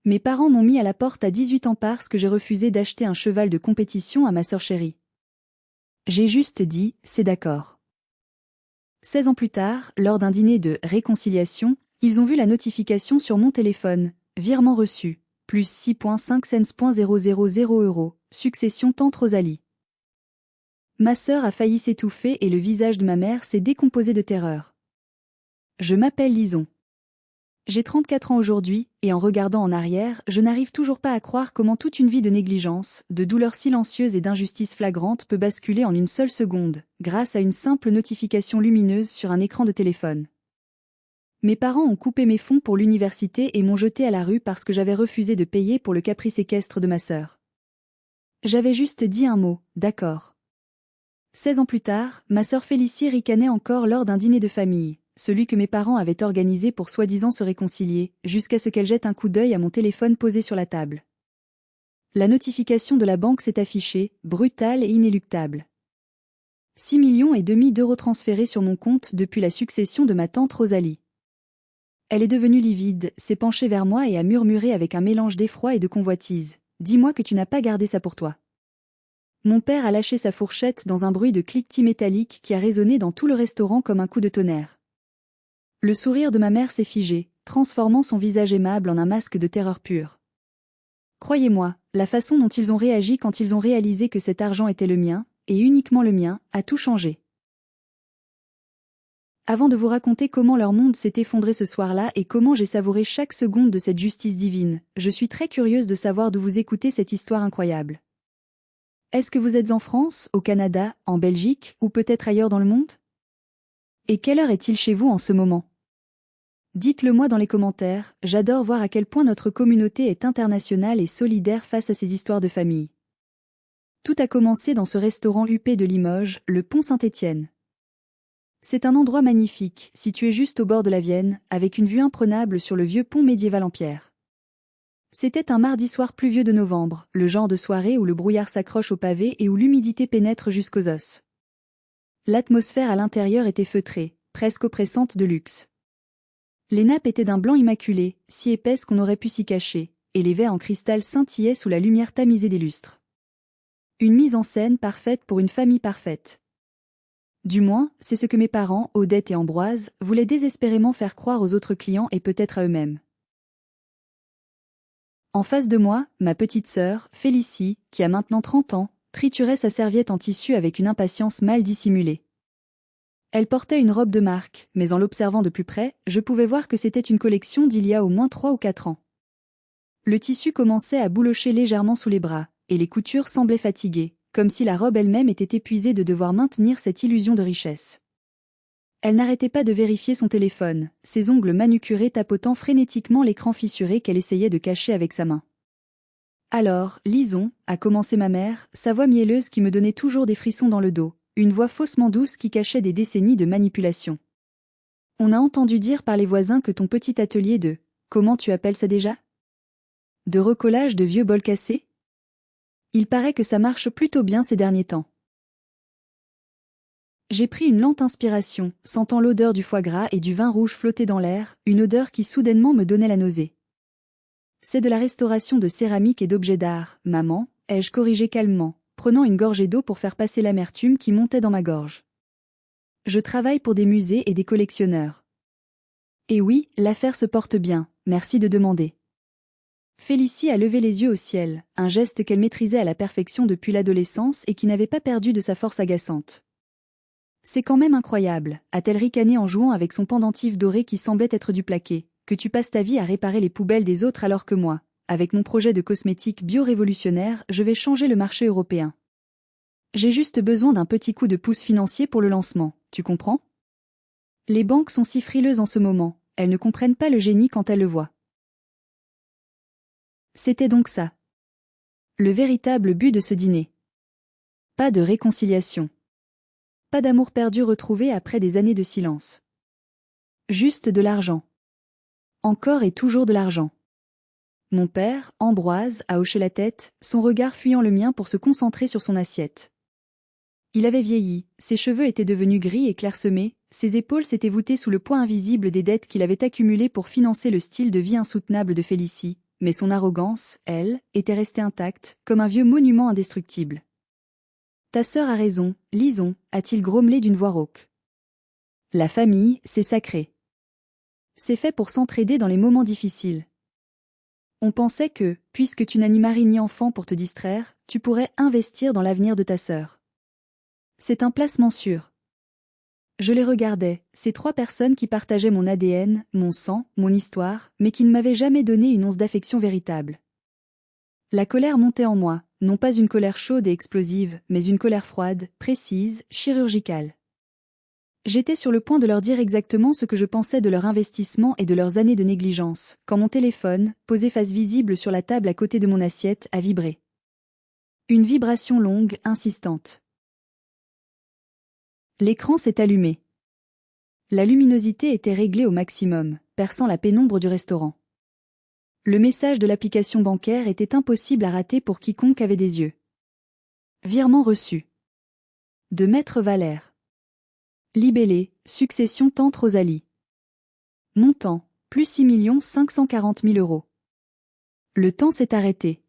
Mes parents m'ont mis à la porte à 18 ans parce que j'ai refusé d'acheter un cheval de compétition à ma sœur chérie. J'ai juste dit, c'est d'accord. 16 ans plus tard, lors d'un dîner de réconciliation, ils ont vu la notification sur mon téléphone, virement reçu, plus 6,5 cents. Succession tante Rosalie. Ma sœur a failli s'étouffer et le visage de ma mère s'est décomposé de terreur. Je m'appelle Lison. J'ai 34 ans aujourd'hui, et en regardant en arrière, je n'arrive toujours pas à croire comment toute une vie de négligence, de douleurs silencieuses et d'injustices flagrantes peut basculer en une seule seconde, grâce à une simple notification lumineuse sur un écran de téléphone. Mes parents ont coupé mes fonds pour l'université et m'ont jeté à la rue parce que j'avais refusé de payer pour le caprice équestre de ma sœur. J'avais juste dit un mot, d'accord. 16 ans plus tard, ma sœur Félicie ricanait encore lors d'un dîner de famille, celui que mes parents avaient organisé pour soi-disant se réconcilier, jusqu'à ce qu'elle jette un coup d'œil à mon téléphone posé sur la table. La notification de la banque s'est affichée, brutale et inéluctable. 6,5 millions d'euros transférés sur mon compte depuis la succession de ma tante Rosalie. Elle est devenue livide, s'est penchée vers moi et a murmuré avec un mélange d'effroi et de convoitise. « Dis-moi que tu n'as pas gardé ça pour toi. » Mon père a lâché sa fourchette dans un bruit de cliquetis métallique qui a résonné dans tout le restaurant comme un coup de tonnerre. Le sourire de ma mère s'est figé, transformant son visage aimable en un masque de terreur pure. Croyez-moi, la façon dont ils ont réagi quand ils ont réalisé que cet argent était le mien, et uniquement le mien, a tout changé. Avant de vous raconter comment leur monde s'est effondré ce soir-là et comment j'ai savouré chaque seconde de cette justice divine, je suis très curieuse de savoir d'où vous écoutez cette histoire incroyable. Est-ce que vous êtes en France, au Canada, en Belgique, ou peut-être ailleurs dans le monde? Et quelle heure est-il chez vous en ce moment? Dites-le moi dans les commentaires, j'adore voir à quel point notre communauté est internationale et solidaire face à ces histoires de famille. Tout a commencé dans ce restaurant huppé de Limoges, le Pont Saint-Étienne. C'est un endroit magnifique, situé juste au bord de la Vienne, avec une vue imprenable sur le vieux pont médiéval en pierre. C'était un mardi soir pluvieux de novembre, le genre de soirée où le brouillard s'accroche au pavé et où l'humidité pénètre jusqu'aux os. L'atmosphère à l'intérieur était feutrée, presque oppressante de luxe. Les nappes étaient d'un blanc immaculé, si épaisses qu'on aurait pu s'y cacher, et les verres en cristal scintillaient sous la lumière tamisée des lustres. Une mise en scène parfaite pour une famille parfaite. Du moins, c'est ce que mes parents, Odette et Ambroise, voulaient désespérément faire croire aux autres clients et peut-être à eux-mêmes. En face de moi, ma petite sœur, Félicie, qui a maintenant 30 ans, triturait sa serviette en tissu avec une impatience mal dissimulée. Elle portait une robe de marque, mais en l'observant de plus près, je pouvais voir que c'était une collection d'il y a au moins 3 ou 4 ans. Le tissu commençait à boulocher légèrement sous les bras, et les coutures semblaient fatiguées, comme si la robe elle-même était épuisée de devoir maintenir cette illusion de richesse. Elle n'arrêtait pas de vérifier son téléphone, ses ongles manucurés tapotant frénétiquement l'écran fissuré qu'elle essayait de cacher avec sa main. « Alors, Lison » a commencé ma mère, sa voix mielleuse qui me donnait toujours des frissons dans le dos, une voix faussement douce qui cachait des décennies de manipulation. « On a entendu dire par les voisins que ton petit atelier de, comment tu appelles ça déjà? De recollage de vieux bols cassés? Il paraît que ça marche plutôt bien ces derniers temps. » J'ai pris une lente inspiration, sentant l'odeur du foie gras et du vin rouge flotter dans l'air, une odeur qui soudainement me donnait la nausée. « C'est de la restauration de céramique et d'objets d'art, maman, » ai-je corrigé calmement, prenant une gorgée d'eau pour faire passer l'amertume qui montait dans ma gorge. « Je travaille pour des musées et des collectionneurs. » Et oui, l'affaire se porte bien, merci de demander. Félicie a levé les yeux au ciel, un geste qu'elle maîtrisait à la perfection depuis l'adolescence et qui n'avait pas perdu de sa force agaçante. « C'est quand même incroyable, » a-t-elle ricané en jouant avec son pendentif doré qui semblait être du plaqué, « que tu passes ta vie à réparer les poubelles des autres alors que moi, avec mon projet de cosmétiques bio-révolutionnaire, je vais changer le marché européen. J'ai juste besoin d'un petit coup de pouce financier pour le lancement, tu comprends? Les banques sont si frileuses en ce moment, elles ne comprennent pas le génie quand elles le voient. » C'était donc ça. Le véritable but de ce dîner. Pas de réconciliation. Pas d'amour perdu retrouvé après des années de silence. Juste de l'argent. Encore et toujours de l'argent. Mon père, Ambroise, a hoché la tête, son regard fuyant le mien pour se concentrer sur son assiette. Il avait vieilli, ses cheveux étaient devenus gris et clairsemés, ses épaules s'étaient voûtées sous le poids invisible des dettes qu'il avait accumulées pour financer le style de vie insoutenable de Félicie, mais son arrogance, elle, était restée intacte, comme un vieux monument indestructible. Ta sœur a raison, Lison, a-t-il grommelé d'une voix rauque. La famille, c'est sacré. C'est fait pour s'entraider dans les moments difficiles. On pensait que, puisque tu n'as ni mari ni enfant pour te distraire, tu pourrais investir dans l'avenir de ta sœur. C'est un placement sûr. Je les regardais, ces 3 personnes qui partageaient mon ADN, mon sang, mon histoire, mais qui ne m'avaient jamais donné une once d'affection véritable. La colère montait en moi, non pas une colère chaude et explosive, mais une colère froide, précise, chirurgicale. J'étais sur le point de leur dire exactement ce que je pensais de leur investissement et de leurs années de négligence, quand mon téléphone, posé face visible sur la table à côté de mon assiette, a vibré. Une vibration longue, insistante. L'écran s'est allumé. La luminosité était réglée au maximum, perçant la pénombre du restaurant. Le message de l'application bancaire était impossible à rater pour quiconque avait des yeux. Virement reçu. De Maître Valère. Libellé, succession tante Rosalie. Montant, plus 6 540 000 €. Le temps s'est arrêté.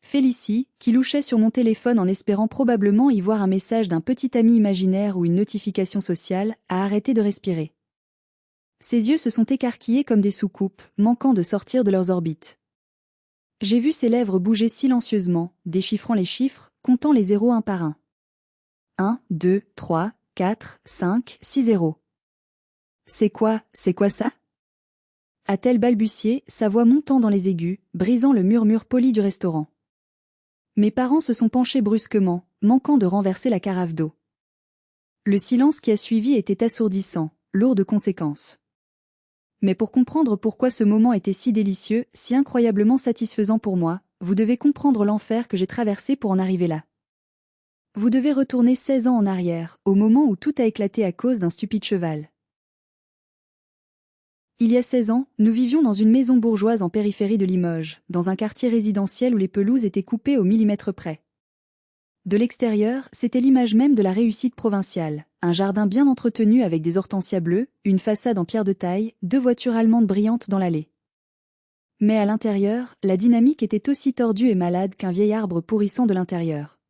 Félicie, qui louchait sur mon téléphone en espérant probablement y voir un message d'un petit ami imaginaire ou une notification sociale, a arrêté de respirer. Ses yeux se sont écarquillés comme des soucoupes, manquant de sortir de leurs orbites. J'ai vu ses lèvres bouger silencieusement, déchiffrant les chiffres, comptant les zéros un par un. 1, 2, 3, 4, 5, 6 zéros. C'est quoi ça? A-t-elle balbutié, sa voix montant dans les aigus, brisant le murmure poli du restaurant. Mes parents se sont penchés brusquement, manquant de renverser la carafe d'eau. Le silence qui a suivi était assourdissant, lourd de conséquences. Mais pour comprendre pourquoi ce moment était si délicieux, si incroyablement satisfaisant pour moi, vous devez comprendre l'enfer que j'ai traversé pour en arriver là. Vous devez retourner 16 ans en arrière, au moment où tout a éclaté à cause d'un stupide cheval. Il y a 16 ans, nous vivions dans une maison bourgeoise en périphérie de Limoges, dans un quartier résidentiel où les pelouses étaient coupées au millimètre près. De l'extérieur, c'était l'image même de la réussite provinciale, un jardin bien entretenu avec des hortensias bleues, une façade en pierre de taille, 2 voitures allemandes brillantes dans l'allée. Mais à l'intérieur, la dynamique était aussi tordue et malade qu'un vieil arbre pourrissant de l'intérieur.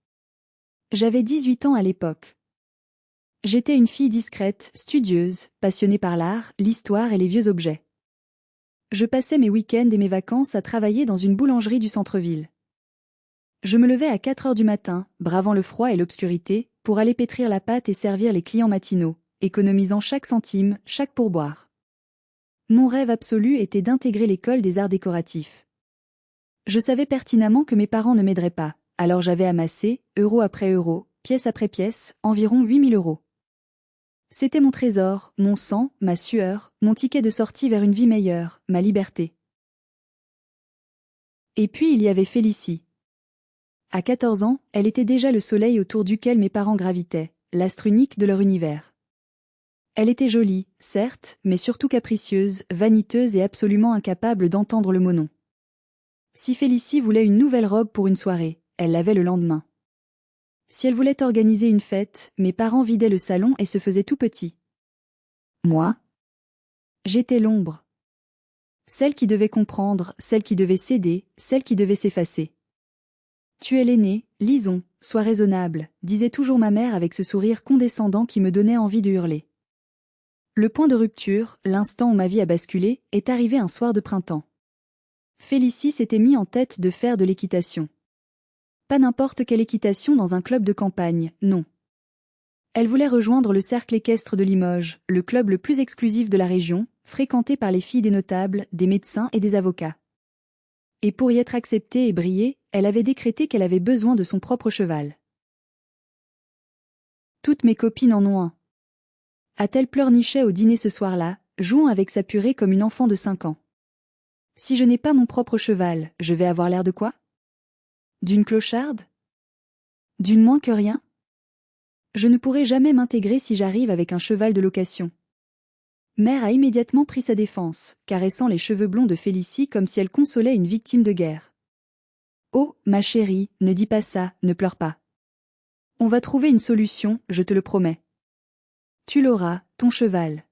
J'avais 18 ans à l'époque. J'étais une fille discrète, studieuse, passionnée par l'art, l'histoire et les vieux objets. Je passais mes week-ends et mes vacances à travailler dans une boulangerie du centre-ville. Je me levais à 4 heures du matin, bravant le froid et l'obscurité, pour aller pétrir la pâte et servir les clients matinaux, économisant chaque centime, chaque pourboire. Mon rêve absolu était d'intégrer l'école des arts décoratifs. Je savais pertinemment que mes parents ne m'aideraient pas, alors j'avais amassé, euro après euro, pièce après pièce, environ 8 000 €. C'était mon trésor, mon sang, ma sueur, mon ticket de sortie vers une vie meilleure, ma liberté. Et puis il y avait Félicie. À 14 ans, elle était déjà le soleil autour duquel mes parents gravitaient, l'astre unique de leur univers. Elle était jolie, certes, mais surtout capricieuse, vaniteuse et absolument incapable d'entendre le mot non. Si Félicie voulait une nouvelle robe pour une soirée, elle l'avait le lendemain. Si elle voulait organiser une fête, mes parents vidaient le salon et se faisaient tout petit. Moi? J'étais l'ombre. Celle qui devait comprendre, celle qui devait céder, celle qui devait s'effacer. Tu es l'aînée, Lison, sois raisonnable, disait toujours ma mère avec ce sourire condescendant qui me donnait envie de hurler. Le point de rupture, l'instant où ma vie a basculé, est arrivé un soir de printemps. Félicie s'était mis en tête de faire de l'équitation. Pas n'importe quelle équitation dans un club de campagne, non. Elle voulait rejoindre le cercle équestre de Limoges, le club le plus exclusif de la région, fréquenté par les filles des notables, des médecins et des avocats. Et pour y être acceptée et briller, elle avait décrété qu'elle avait besoin de son propre cheval. Toutes mes copines en ont un. A-t-elle pleurnichait au dîner ce soir-là, jouant avec sa purée comme une enfant de 5 ans. Si je n'ai pas mon propre cheval, je vais avoir l'air de quoi? D'une clocharde? D'une moins que rien? Je ne pourrai jamais m'intégrer si j'arrive avec un cheval de location. Mère a immédiatement pris sa défense, caressant les cheveux blonds de Félicie comme si elle consolait une victime de guerre. Oh, ma chérie, ne dis pas ça, ne pleure pas. On va trouver une solution, je te le promets. Tu l'auras, ton cheval.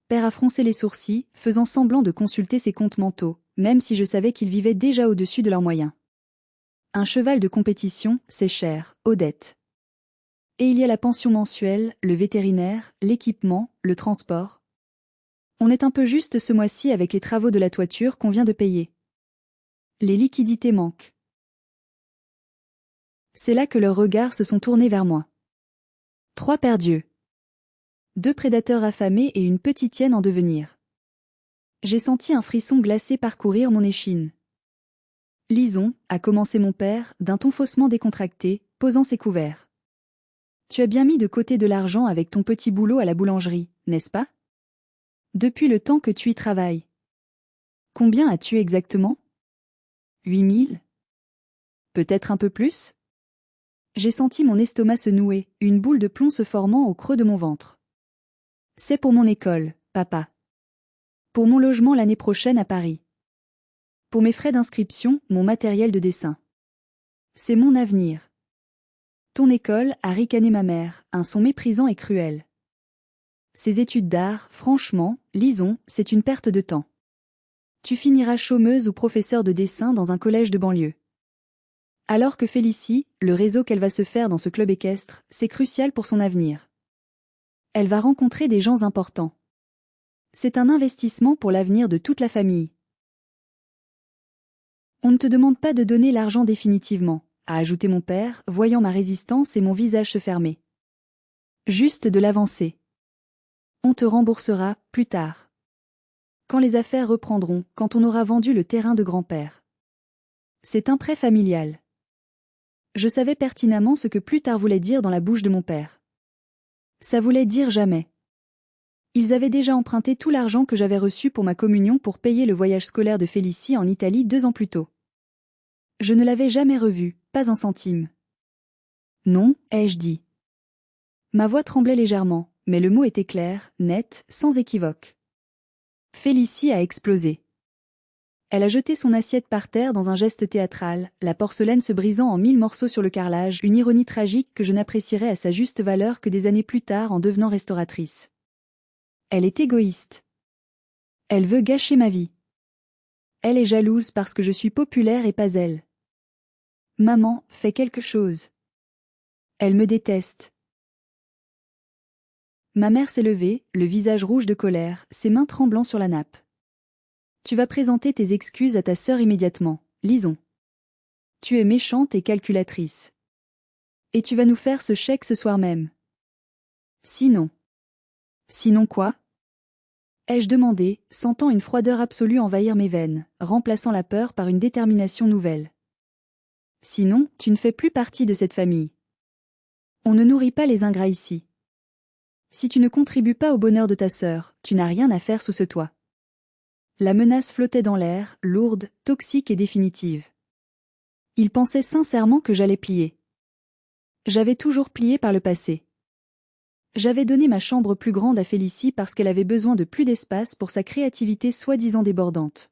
Père a froncé les sourcils, faisant semblant de consulter ses comptes mentaux, même si je savais qu'ils vivaient déjà au-dessus de leurs moyens. Un cheval de compétition, c'est cher, Odette. Et il y a la pension mensuelle, le vétérinaire, l'équipement, le transport. On est un peu juste ce mois-ci avec les travaux de la toiture qu'on vient de payer. Les liquidités manquent. C'est là que leurs regards se sont tournés vers moi. 3 pères d'yeux. 2 prédateurs affamés et une petite hyène en devenir. J'ai senti un frisson glacé parcourir mon échine. Lisons, a commencé mon père, d'un ton faussement décontracté, posant ses couverts. Tu as bien mis de côté de l'argent avec ton petit boulot à la boulangerie, n'est-ce pas? Depuis le temps que tu y travailles. Combien as-tu exactement? 8 000? Peut-être un peu plus? J'ai senti mon estomac se nouer, une boule de plomb se formant au creux de mon ventre. C'est pour mon école, papa. Pour mon logement l'année prochaine à Paris. Pour mes frais d'inscription, mon matériel de dessin. C'est mon avenir. Ton école, a ricané ma mère, un son méprisant et cruel. Ces études d'art, franchement, lisons, c'est une perte de temps. Tu finiras chômeuse ou professeur de dessin dans un collège de banlieue. Alors que Félicie, le réseau qu'elle va se faire dans ce club équestre, c'est crucial pour son avenir. Elle va rencontrer des gens importants. C'est un investissement pour l'avenir de toute la famille. On ne te demande pas de donner l'argent définitivement, a ajouté mon père, voyant ma résistance et mon visage se fermer. Juste de l'avancer. On te remboursera, plus tard. Quand les affaires reprendront, quand on aura vendu le terrain de grand-père. C'est un prêt familial. Je savais pertinemment ce que plus tard voulait dire dans la bouche de mon père. Ça voulait dire jamais. Ils avaient déjà emprunté tout l'argent que j'avais reçu pour ma communion pour payer le voyage scolaire de Félicie en Italie 2 ans plus tôt. Je ne l'avais jamais revu, pas un centime. Non, ai-je dit. Ma voix tremblait légèrement, mais le mot était clair, net, sans équivoque. Félicie a explosé. Elle a jeté son assiette par terre dans un geste théâtral, la porcelaine se brisant en 1000 morceaux sur le carrelage, une ironie tragique que je n'apprécierais à sa juste valeur que des années plus tard en devenant restauratrice. Elle est égoïste. Elle veut gâcher ma vie. Elle est jalouse parce que je suis populaire et pas elle. Maman, fais quelque chose. Elle me déteste. Ma mère s'est levée, le visage rouge de colère, ses mains tremblant sur la nappe. Tu vas présenter tes excuses à ta sœur immédiatement, lisons. Tu es méchante et calculatrice. Et tu vas nous faire ce chèque ce soir même. Sinon. Sinon quoi? Ai-je demandé, sentant une froideur absolue envahir mes veines, remplaçant la peur par une détermination nouvelle. Sinon, tu ne fais plus partie de cette famille. On ne nourrit pas les ingrats ici. Si tu ne contribues pas au bonheur de ta sœur, tu n'as rien à faire sous ce toit. La menace flottait dans l'air, lourde, toxique et définitive. Il pensait sincèrement que j'allais plier. J'avais toujours plié par le passé. J'avais donné ma chambre plus grande à Félicie parce qu'elle avait besoin de plus d'espace pour sa créativité soi-disant débordante.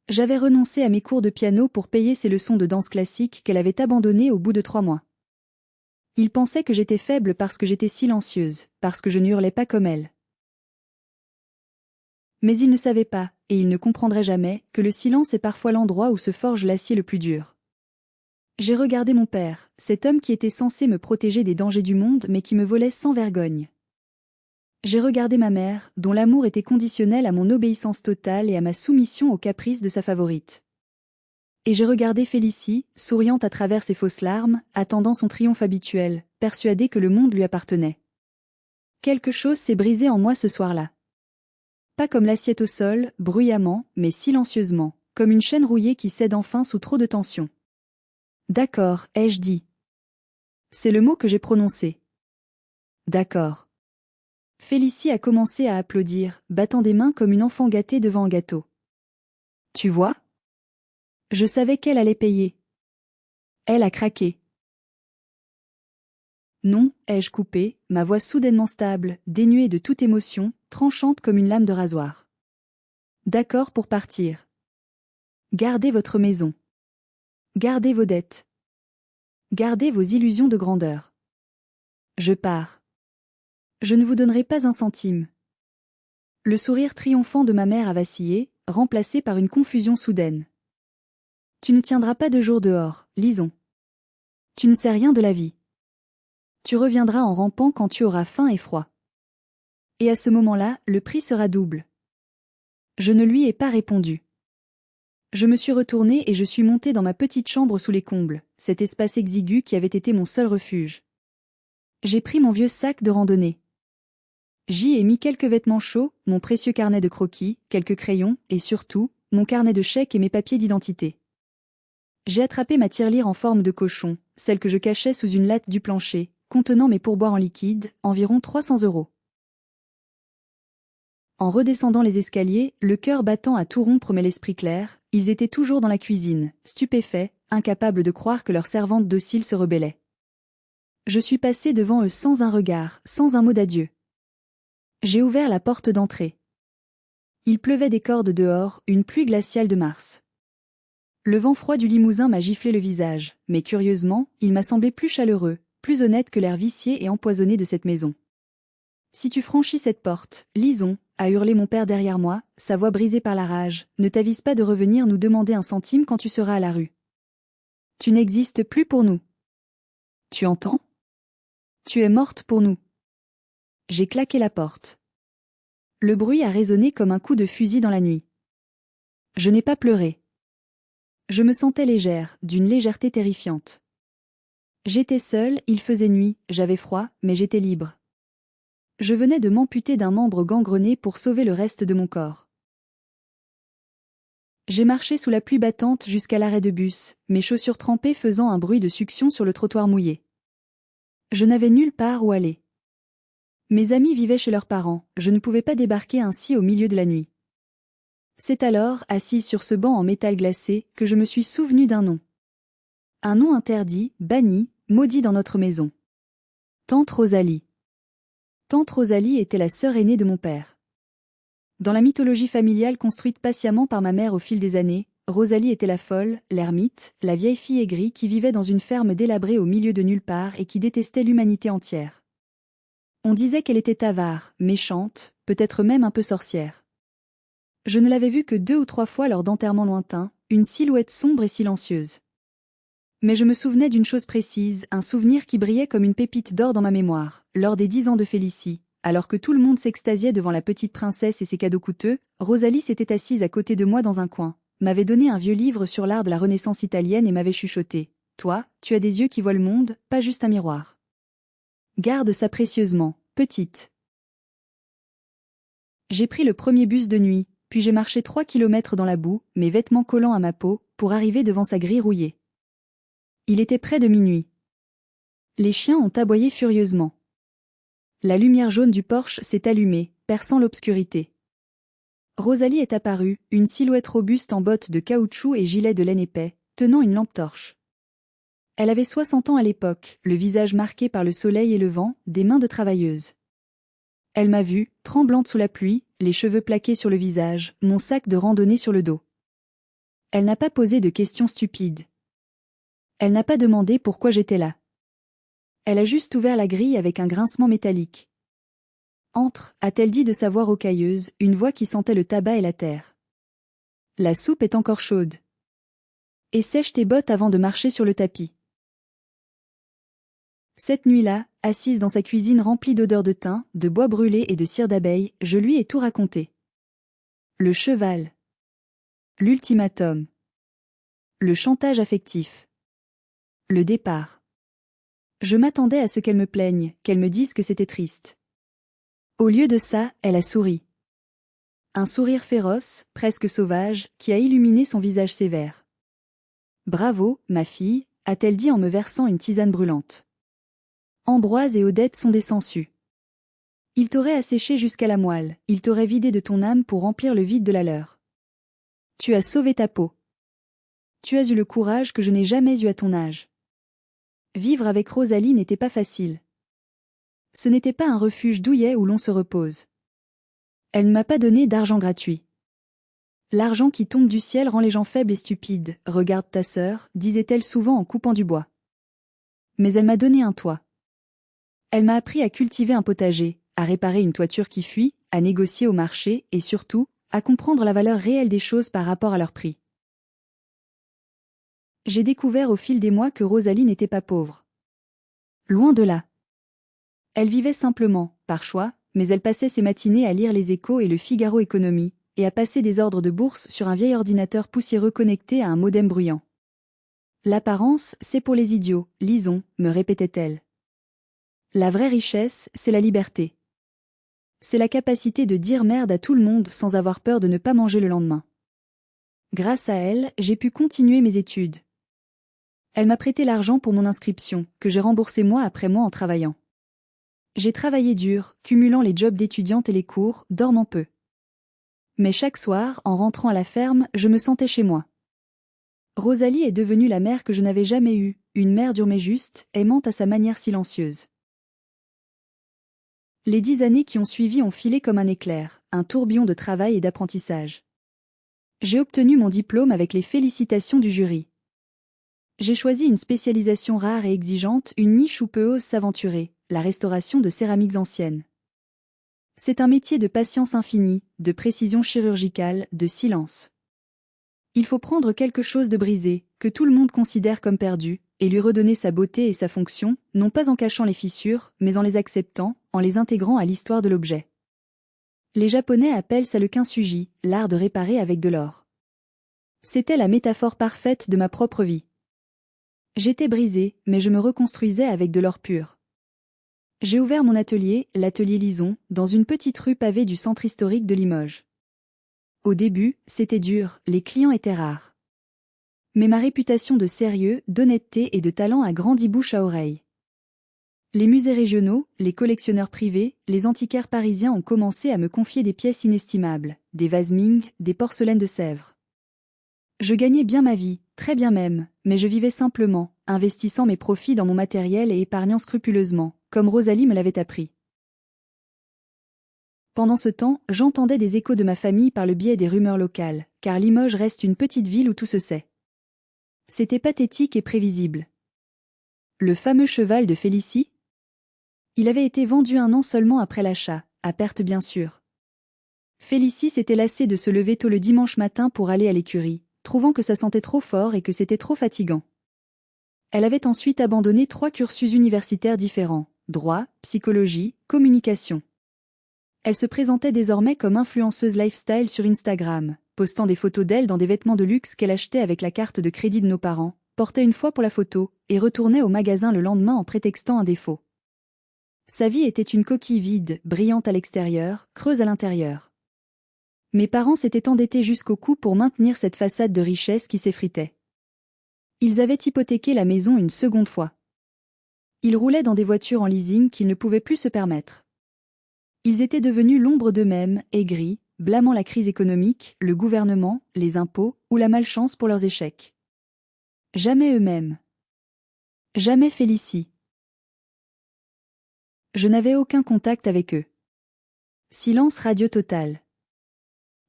J'avais renoncé à mes cours de piano pour payer ses leçons de danse classique qu'elle avait abandonnées au bout de 3 mois. Il pensait que j'étais faible parce que j'étais silencieuse, parce que je n'hurlais pas comme elle. Mais il ne savait pas, et il ne comprendrait jamais, que le silence est parfois l'endroit où se forge l'acier le plus dur. J'ai regardé mon père, cet homme qui était censé me protéger des dangers du monde mais qui me volait sans vergogne. J'ai regardé ma mère, dont l'amour était conditionnel à mon obéissance totale et à ma soumission aux caprices de sa favorite. Et j'ai regardé Félicie, souriante à travers ses fausses larmes, attendant son triomphe habituel, persuadée que le monde lui appartenait. Quelque chose s'est brisé en moi ce soir-là. Pas comme l'assiette au sol, bruyamment, mais silencieusement, comme une chaîne rouillée qui cède enfin sous trop de tension. D'accord, ai-je dit. C'est le mot que j'ai prononcé. D'accord. Félicie a commencé à applaudir, battant des mains comme une enfant gâtée devant un gâteau. Tu vois? Je savais qu'elle allait payer. Elle a craqué. Non, ai-je coupé, ma voix soudainement stable, dénuée de toute émotion, tranchante comme une lame de rasoir. D'accord pour partir. Gardez votre maison. Gardez vos dettes. Gardez vos illusions de grandeur. Je pars. Je ne vous donnerai pas un centime. Le sourire triomphant de ma mère a vacillé, remplacée par une confusion soudaine. Tu ne tiendras pas 2 jours dehors, lisons. Tu ne sais rien de la vie. Tu reviendras en rampant quand tu auras faim et froid. Et à ce moment-là, le prix sera double. Je ne lui ai pas répondu. Je me suis retournée et je suis montée dans ma petite chambre sous les combles, cet espace exigu qui avait été mon seul refuge. J'ai pris mon vieux sac de randonnée. J'y ai mis quelques vêtements chauds, mon précieux carnet de croquis, quelques crayons, et surtout, mon carnet de chèques et mes papiers d'identité. J'ai attrapé ma tirelire en forme de cochon, celle que je cachais sous une latte du plancher, contenant mes pourboires en liquide, environ 300 €. En redescendant les escaliers, le cœur battant à tout rompre mais l'esprit clair, ils étaient toujours dans la cuisine, stupéfaits, incapables de croire que leur servante docile se rebellait. Je suis passée devant eux sans un regard, sans un mot d'adieu. J'ai ouvert la porte d'entrée. Il pleuvait des cordes dehors, une pluie glaciale de mars. Le vent froid du Limousin m'a giflé le visage, mais curieusement, il m'a semblé plus chaleureux, plus honnête que l'air vicié et empoisonné de cette maison. Si tu franchis cette porte, Lison, a hurlé mon père derrière moi, sa voix brisée par la rage, ne t'avise pas de revenir nous demander un centime quand tu seras à la rue. Tu n'existes plus pour nous. Tu entends? Tu es morte pour nous. J'ai claqué la porte. Le bruit a résonné comme un coup de fusil dans la nuit. Je n'ai pas pleuré. Je me sentais légère, d'une légèreté terrifiante. J'étais seule, il faisait nuit, j'avais froid, mais j'étais libre. Je venais de m'amputer d'un membre gangrené pour sauver le reste de mon corps. J'ai marché sous la pluie battante jusqu'à l'arrêt de bus, mes chaussures trempées faisant un bruit de succion sur le trottoir mouillé. Je n'avais nulle part où aller. Mes amis vivaient chez leurs parents, je ne pouvais pas débarquer ainsi au milieu de la nuit. C'est alors, assise sur ce banc en métal glacé, que je me suis souvenue d'un nom. Un nom interdit, banni, maudit dans notre maison. Tante Rosalie. Tante Rosalie était la sœur aînée de mon père. Dans la mythologie familiale construite patiemment par ma mère au fil des années, Rosalie était la folle, l'ermite, la vieille fille aigrie qui vivait dans une ferme délabrée au milieu de nulle part et qui détestait l'humanité entière. On disait qu'elle était avare, méchante, peut-être même un peu sorcière. Je ne l'avais vue que 2 ou 3 fois lors d'enterrements lointains, une silhouette sombre et silencieuse. Mais je me souvenais d'une chose précise, un souvenir qui brillait comme une pépite d'or dans ma mémoire, lors des 10 ans de Félicie, alors que tout le monde s'extasiait devant la petite princesse et ses cadeaux coûteux, Rosalie s'était assise à côté de moi dans un coin, m'avait donné un vieux livre sur l'art de la Renaissance italienne et m'avait chuchoté. « Toi, tu as des yeux qui voient le monde, pas juste un miroir. Garde ça précieusement, petite. » J'ai pris le premier bus de nuit, puis j'ai marché 3 kilomètres dans la boue, mes vêtements collants à ma peau, pour arriver devant sa grille rouillée. Il était près de minuit. Les chiens ont aboyé furieusement. La lumière jaune du porche s'est allumée, perçant l'obscurité. Rosalie est apparue, une silhouette robuste en bottes de caoutchouc et gilet de laine épais, tenant une lampe torche. Elle avait 60 ans à l'époque, le visage marqué par le soleil et le vent, des mains de travailleuse. Elle m'a vue, tremblante sous la pluie, les cheveux plaqués sur le visage, mon sac de randonnée sur le dos. Elle n'a pas posé de questions stupides. Elle n'a pas demandé pourquoi j'étais là. Elle a juste ouvert la grille avec un grincement métallique. « Entre », a-t-elle dit de sa voix rocailleuse, une voix qui sentait le tabac et la terre. « La soupe est encore chaude. Et sèche tes bottes avant de marcher sur le tapis. » Cette nuit-là, assise dans sa cuisine remplie d'odeurs de thym, de bois brûlé et de cire d'abeille, je lui ai tout raconté. Le cheval. L'ultimatum. Le chantage affectif. Le départ. Je m'attendais à ce qu'elle me plaigne, qu'elle me dise que c'était triste. Au lieu de ça, elle a souri. Un sourire féroce, presque sauvage, qui a illuminé son visage sévère. « Bravo, ma fille », a-t-elle dit en me versant une tisane brûlante. Ambroise et Odette sont des sangsues. Ils t'auraient asséché jusqu'à la moelle, ils t'auraient vidé de ton âme pour remplir le vide de la leur. Tu as sauvé ta peau. Tu as eu le courage que je n'ai jamais eu à ton âge. Vivre avec Rosalie n'était pas facile. Ce n'était pas un refuge douillet où l'on se repose. Elle ne m'a pas donné d'argent gratuit. L'argent qui tombe du ciel rend les gens faibles et stupides, regarde ta sœur, disait-elle souvent en coupant du bois. Mais elle m'a donné un toit. Elle m'a appris à cultiver un potager, à réparer une toiture qui fuit, à négocier au marché et surtout, à comprendre la valeur réelle des choses par rapport à leur prix. J'ai découvert au fil des mois que Rosalie n'était pas pauvre. Loin de là. Elle vivait simplement, par choix, mais elle passait ses matinées à lire Les Échos et le Figaro Économie, et à passer des ordres de bourse sur un vieil ordinateur poussiéreux connecté à un modem bruyant. L'apparence, c'est pour les idiots, lisons, me répétait-elle. La vraie richesse, c'est la liberté. C'est la capacité de dire merde à tout le monde sans avoir peur de ne pas manger le lendemain. Grâce à elle, j'ai pu continuer mes études. Elle m'a prêté l'argent pour mon inscription, que j'ai remboursé mois après mois en travaillant. J'ai travaillé dur, cumulant les jobs d'étudiante et les cours, dormant peu. Mais chaque soir, en rentrant à la ferme, je me sentais chez moi. Rosalie est devenue la mère que je n'avais jamais eue, une mère dure mais juste, aimante à sa manière silencieuse. Les 10 années qui ont suivi ont filé comme un éclair, un tourbillon de travail et d'apprentissage. J'ai obtenu mon diplôme avec les félicitations du jury. J'ai choisi une spécialisation rare et exigeante, une niche où peu osent s'aventurer, la restauration de céramiques anciennes. C'est un métier de patience infinie, de précision chirurgicale, de silence. Il faut prendre quelque chose de brisé, que tout le monde considère comme perdu, et lui redonner sa beauté et sa fonction, non pas en cachant les fissures, mais en les acceptant, en les intégrant à l'histoire de l'objet. Les Japonais appellent ça le kintsugi, l'art de réparer avec de l'or. C'était la métaphore parfaite de ma propre vie. J'étais brisée, mais je me reconstruisais avec de l'or pur. J'ai ouvert mon atelier, l'atelier Lison, dans une petite rue pavée du centre historique de Limoges. Au début, c'était dur, les clients étaient rares. Mais ma réputation de sérieux, d'honnêteté et de talent a grandi bouche à oreille. Les musées régionaux, les collectionneurs privés, les antiquaires parisiens ont commencé à me confier des pièces inestimables, des vases Ming, des porcelaines de Sèvres. Je gagnais bien ma vie, très bien même, mais je vivais simplement, investissant mes profits dans mon matériel et épargnant scrupuleusement, comme Rosalie me l'avait appris. Pendant ce temps, j'entendais des échos de ma famille par le biais des rumeurs locales, car Limoges reste une petite ville où tout se sait. C'était pathétique et prévisible. Le fameux cheval de Félicie? Il avait été vendu 1 an seulement après l'achat, à perte bien sûr. Félicie s'était lassée de se lever tôt le dimanche matin pour aller à l'écurie, trouvant que ça sentait trop fort et que c'était trop fatigant. Elle avait ensuite abandonné 3 cursus universitaires différents, droit, psychologie, communication. Elle se présentait désormais comme influenceuse lifestyle sur Instagram, postant des photos d'elle dans des vêtements de luxe qu'elle achetait avec la carte de crédit de nos parents, portait une fois pour la photo, et retournait au magasin le lendemain en prétextant un défaut. Sa vie était une coquille vide, brillante à l'extérieur, creuse à l'intérieur. Mes parents s'étaient endettés jusqu'au cou pour maintenir cette façade de richesse qui s'effritait. Ils avaient hypothéqué la maison une seconde fois. Ils roulaient dans des voitures en leasing qu'ils ne pouvaient plus se permettre. Ils étaient devenus l'ombre d'eux-mêmes, aigris, blâmant la crise économique, le gouvernement, les impôts ou la malchance pour leurs échecs. Jamais eux-mêmes. Jamais Félicie. Je n'avais aucun contact avec eux. Silence radio total.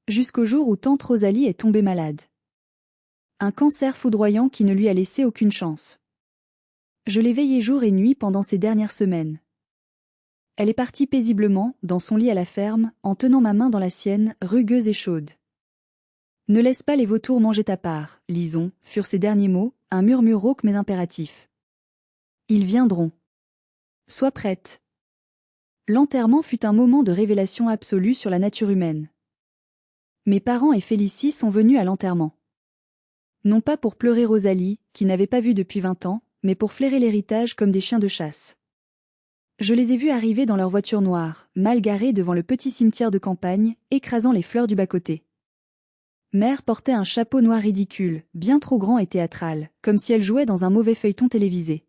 Jusqu'au jour où tante Rosalie est tombée malade. Un cancer foudroyant qui ne lui a laissé aucune chance. Je l'ai veillée jour et nuit pendant ces dernières semaines. Elle est partie paisiblement, dans son lit à la ferme, en tenant ma main dans la sienne, rugueuse et chaude. Ne laisse pas les vautours manger ta part, Lison, furent ses derniers mots, un murmure rauque mais impératif. Ils viendront. Sois prête. L'enterrement fut un moment de révélation absolue sur la nature humaine. Mes parents et Félicie sont venus à l'enterrement. Non pas pour pleurer Rosalie, qui n'avait pas vu depuis 20 ans, mais pour flairer l'héritage comme des chiens de chasse. Je les ai vus arriver dans leur voiture noire, mal garée devant le petit cimetière de campagne, écrasant les fleurs du bas-côté. Mère portait un chapeau noir ridicule, bien trop grand et théâtral, comme si elle jouait dans un mauvais feuilleton télévisé.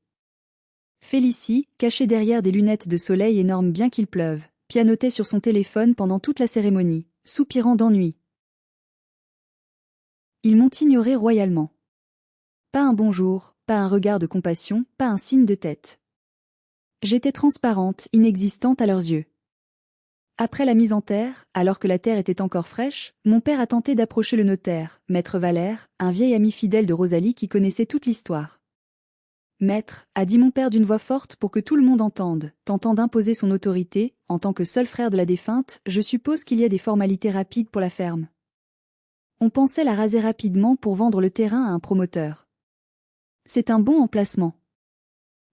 Félicie, cachée derrière des lunettes de soleil énormes bien qu'il pleuve, pianotait sur son téléphone pendant toute la cérémonie, soupirant d'ennui. Ils m'ont ignoré royalement. Pas un bonjour, pas un regard de compassion, pas un signe de tête. J'étais transparente, inexistante à leurs yeux. Après la mise en terre, alors que la terre était encore fraîche, mon père a tenté d'approcher le notaire, maître Valère, un vieil ami fidèle de Rosalie qui connaissait toute l'histoire. Maître, a dit mon père d'une voix forte pour que tout le monde entende, tentant d'imposer son autorité, en tant que seul frère de la défunte, je suppose qu'il y a des formalités rapides pour la ferme. On pensait la raser rapidement pour vendre le terrain à un promoteur. C'est un bon emplacement.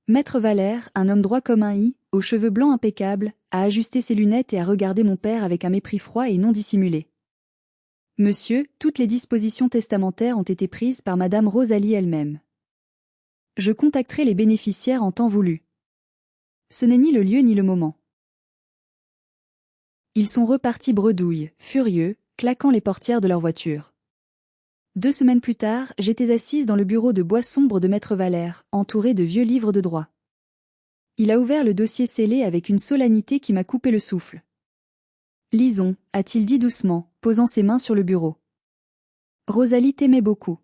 Maître Valère, un homme droit comme un i, aux cheveux blancs impeccables, a ajusté ses lunettes et a regardé mon père avec un mépris froid et non dissimulé. Monsieur, toutes les dispositions testamentaires ont été prises par Madame Rosalie elle-même. Je contacterai les bénéficiaires en temps voulu. Ce n'est ni le lieu ni le moment. Ils sont repartis bredouilles, furieux, claquant les portières de leur voiture. 2 semaines plus tard, j'étais assise dans le bureau de bois sombre de Maître Valère, entourée de vieux livres de droit. Il a ouvert le dossier scellé avec une solennité qui m'a coupé le souffle. Lisons, a-t-il dit doucement, posant ses mains sur le bureau. Rosalie t'aimait beaucoup.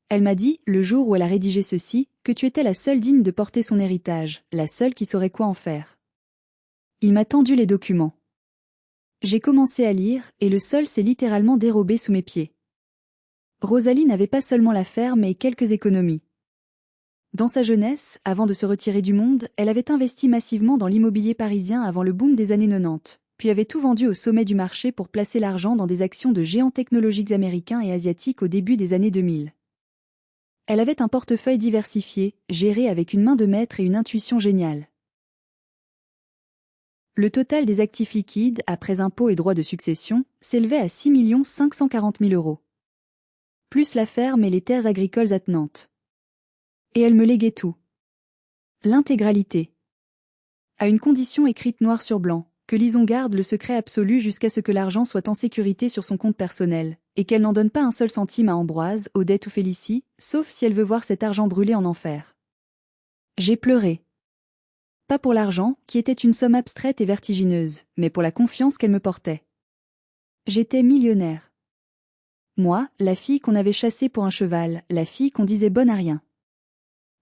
Elle m'a dit, le jour où elle a rédigé ceci, que tu étais la seule digne de porter son héritage, la seule qui saurait quoi en faire. Il m'a tendu les documents. J'ai commencé à lire, et le sol s'est littéralement dérobé sous mes pieds. Rosalie n'avait pas seulement la ferme et quelques économies. Dans sa jeunesse, avant de se retirer du monde, elle avait investi massivement dans l'immobilier parisien avant le boom des années 90, puis avait tout vendu au sommet du marché pour placer l'argent dans des actions de géants technologiques américains et asiatiques au début des années 2000. Elle avait un portefeuille diversifié, géré avec une main de maître et une intuition géniale. Le total des actifs liquides, après impôts et droits de succession, s'élevait à 6 540 000 €. Plus la ferme et les terres agricoles attenantes. Et elle me léguait tout. L'intégralité. À une condition écrite noir sur blanc, que Lison garde le secret absolu jusqu'à ce que l'argent soit en sécurité sur son compte personnel, et qu'elle n'en donne pas un seul centime à Ambroise, Odette ou Félicie, sauf si elle veut voir cet argent brûler en enfer. J'ai pleuré. Pas pour l'argent, qui était une somme abstraite et vertigineuse, mais pour la confiance qu'elle me portait. J'étais millionnaire. Moi, la fille qu'on avait chassée pour un cheval, la fille qu'on disait bonne à rien.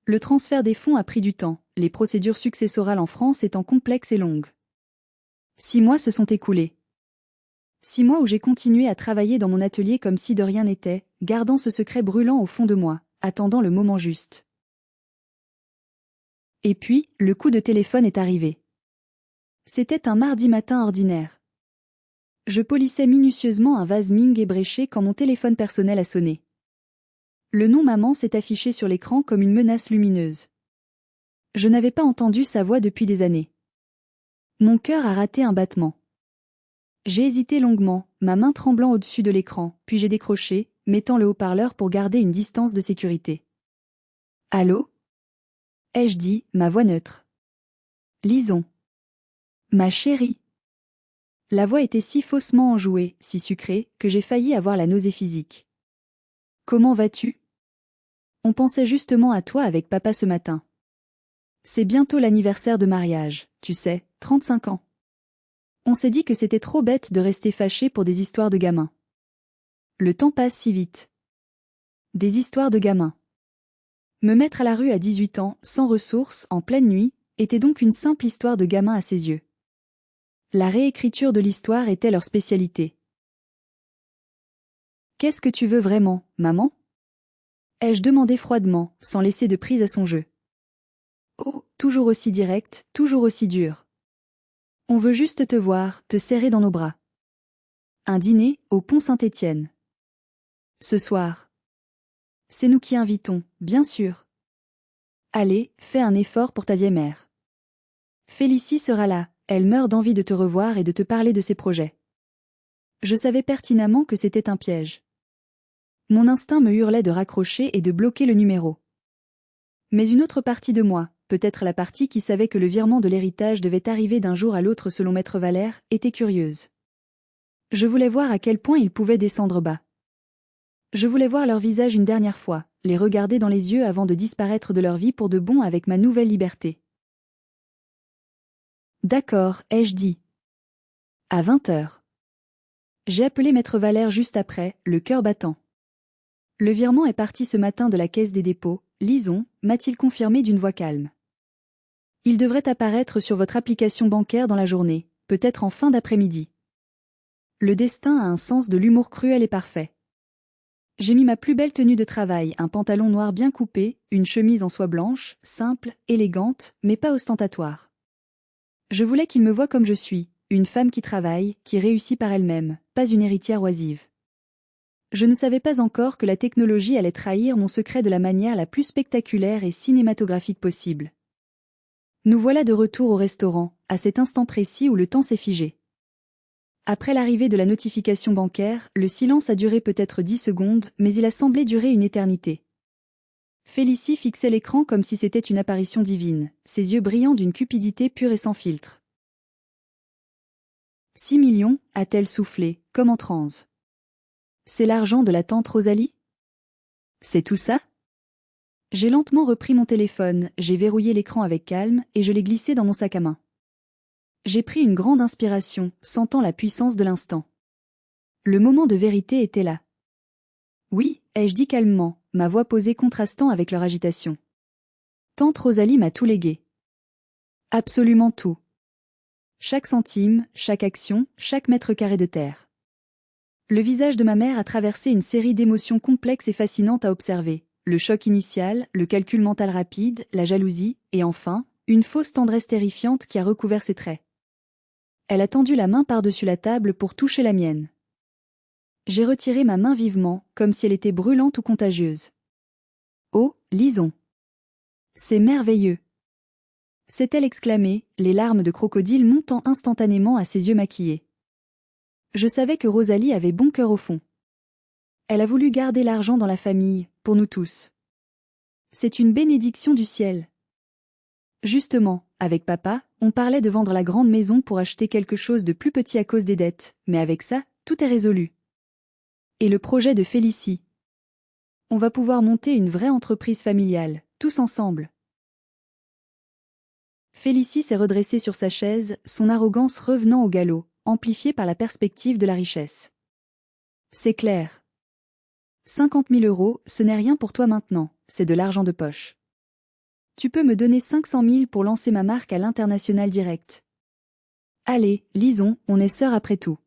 Le transfert des fonds a pris du temps, les procédures successorales en France étant complexes et longues. 6 mois se sont écoulés. 6 mois où j'ai continué à travailler dans mon atelier comme si de rien n'était, gardant ce secret brûlant au fond de moi, attendant le moment juste. Et puis, le coup de téléphone est arrivé. C'était un mardi matin ordinaire. Je polissais minutieusement un vase Ming ébréché quand mon téléphone personnel a sonné. Le nom maman s'est affiché sur l'écran comme une menace lumineuse. Je n'avais pas entendu sa voix depuis des années. Mon cœur a raté un battement. J'ai hésité longuement, ma main tremblant au-dessus de l'écran, puis j'ai décroché, mettant le haut-parleur pour garder une distance de sécurité. Allô ? Ai-je dit, ma voix neutre. Lison. Ma chérie. La voix était si faussement enjouée, si sucrée, que j'ai failli avoir la nausée physique. Comment vas-tu ? On pensait justement à toi avec papa ce matin. C'est bientôt l'anniversaire de mariage, tu sais, 35 ans. On s'est dit que c'était trop bête de rester fâché pour des histoires de gamins. Le temps passe si vite. Des histoires de gamins. Me mettre à la rue à 18 ans, sans ressources, en pleine nuit, était donc une simple histoire de gamin à ses yeux. La réécriture de l'histoire était leur spécialité. Qu'est-ce que tu veux vraiment, maman ? Ai-je demandé froidement, sans laisser de prise à son jeu. Oh, toujours aussi direct, toujours aussi dur. On veut juste te voir, te serrer dans nos bras. Un dîner, au pont Saint-Étienne. Ce soir. C'est nous qui invitons, bien sûr. Allez, fais un effort pour ta vieille mère. Félicie sera là, elle meurt d'envie de te revoir et de te parler de ses projets. Je savais pertinemment que c'était un piège. Mon instinct me hurlait de raccrocher et de bloquer le numéro. Mais une autre partie de moi, peut-être la partie qui savait que le virement de l'héritage devait arriver d'un jour à l'autre selon Maître Valère, était curieuse. Je voulais voir à quel point ils pouvaient descendre bas. Je voulais voir leur visage une dernière fois, les regarder dans les yeux avant de disparaître de leur vie pour de bon avec ma nouvelle liberté. D'accord, ai-je dit. À 20h. J'ai appelé Maître Valère juste après, le cœur battant. Le virement est parti ce matin de la caisse des dépôts, Lison, m'a-t-il confirmé d'une voix calme. Il devrait apparaître sur votre application bancaire dans la journée, peut-être en fin d'après-midi. Le destin a un sens de l'humour cruel et parfait. J'ai mis ma plus belle tenue de travail, un pantalon noir bien coupé, une chemise en soie blanche, simple, élégante, mais pas ostentatoire. Je voulais qu'il me voie comme je suis, une femme qui travaille, qui réussit par elle-même, pas une héritière oisive. Je ne savais pas encore que la technologie allait trahir mon secret de la manière la plus spectaculaire et cinématographique possible. Nous voilà de retour au restaurant, à cet instant précis où le temps s'est figé. Après l'arrivée de la notification bancaire, le silence a duré peut-être 10 secondes, mais il a semblé durer une éternité. Félicie fixait l'écran comme si c'était une apparition divine, ses yeux brillants d'une cupidité pure et sans filtre. 6 millions, a-t-elle soufflé, comme en transe. C'est l'argent de la tante Rosalie? C'est tout ça? J'ai lentement repris mon téléphone, j'ai verrouillé l'écran avec calme et je l'ai glissé dans mon sac à main. J'ai pris une grande inspiration, sentant la puissance de l'instant. Le moment de vérité était là. Oui, ai-je dit calmement, ma voix posée contrastant avec leur agitation. Tante Rosalie m'a tout légué. Absolument tout. Chaque centime, chaque action, chaque mètre carré de terre. Le visage de ma mère a traversé une série d'émotions complexes et fascinantes à observer. Le choc initial, le calcul mental rapide, la jalousie, et enfin, une fausse tendresse terrifiante qui a recouvert ses traits. Elle a tendu la main par-dessus la table pour toucher la mienne. J'ai retiré ma main vivement, comme si elle était brûlante ou contagieuse. Oh, lisons. C'est merveilleux. S'est-elle exclamée, les larmes de crocodile montant instantanément à ses yeux maquillés. Je savais que Rosalie avait bon cœur au fond. Elle a voulu garder l'argent dans la famille, pour nous tous. C'est une bénédiction du ciel. Justement, avec papa, on parlait de vendre la grande maison pour acheter quelque chose de plus petit à cause des dettes, mais avec ça, tout est résolu. Et le projet de Félicie. On va pouvoir monter une vraie entreprise familiale, tous ensemble. Félicie s'est redressée sur sa chaise, son arrogance revenant au galop, amplifiée par la perspective de la richesse. C'est clair. 50 000 €, ce n'est rien pour toi maintenant, c'est de l'argent de poche. Tu peux me donner 500 000 pour lancer ma marque à l'international direct. Allez, lisons, on est sœurs après tout.